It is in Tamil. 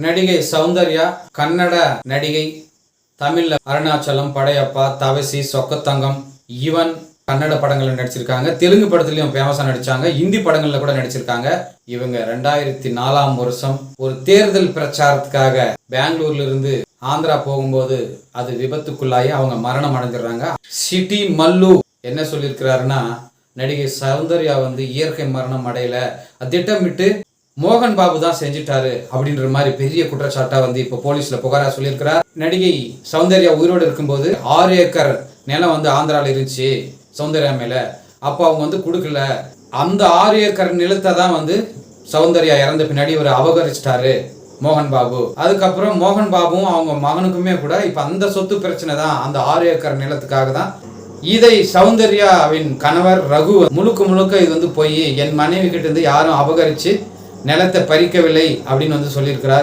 நடிகை சௌந்தர்யா கன்னட நடிகை. தமிழ்ல அருணாச்சலம், படையப்பா, தவசி, சொக்கத்தங்கம், ஈவன் கன்னட படங்கள்ல நடிச்சிருக்காங்க. தெலுங்கு படத்துலயும் ஃபேமஸா நடிச்சாங்க. இந்தி படங்கள்ல கூட நடிச்சிருக்காங்க. இவங்க 2004ஆம் வருஷம் ஒரு தேர்தல் பிரச்சாரத்துக்காக பெங்களூர்ல இருந்து ஆந்திரா போகும்போது அது விபத்துக்குள்ளாகி அவங்க மரணம் அடைஞ்சிடறாங்க. சிட்டி மல்லு என்ன சொல்லியிருக்கிறாருன்னா, நடிகை சௌந்தர்யா இயற்கை மரணம் அடையல, திட்டமிட்டு மோகன் பாபு தான் செஞ்சிட்டாரு அப்படின்ற மாதிரி பெரிய குற்றச்சாட்டா இப்ப போலீஸ்ல புகாரா சொல்லியிருக்கிறார். நடிகை சௌந்தர்யா உயிரோடு இருக்கும்போது 6 ஏக்கர் நிலம் ஆந்திரால இருந்துச்சு சௌந்தர்யா மேல. அப்போ அவங்க கொடுக்கல. அந்த 6 ஏக்கர் நிலத்தை தான் சௌந்தர்யா இறந்த பின்னாடி ஒரு அபகரிச்சிட்டாரு மோகன் பாபு. அதுக்கப்புறம் மோகன் பாபுவும் அவங்க மகனுக்குமே கூட இப்ப அந்த சொத்து பிரச்சனை தான். அந்த 6 ஏக்கர் நிலத்துக்காக தான் இதை சௌந்தர்யாவின் கணவர் ரகு முழுக்க இது போய் என் மனைவி கிட்ட இருந்து யாரும் அபகரிச்சு நிலத்தை பறிக்கவில்லை அப்படின்னு சொல்லியிருக்கிறார்.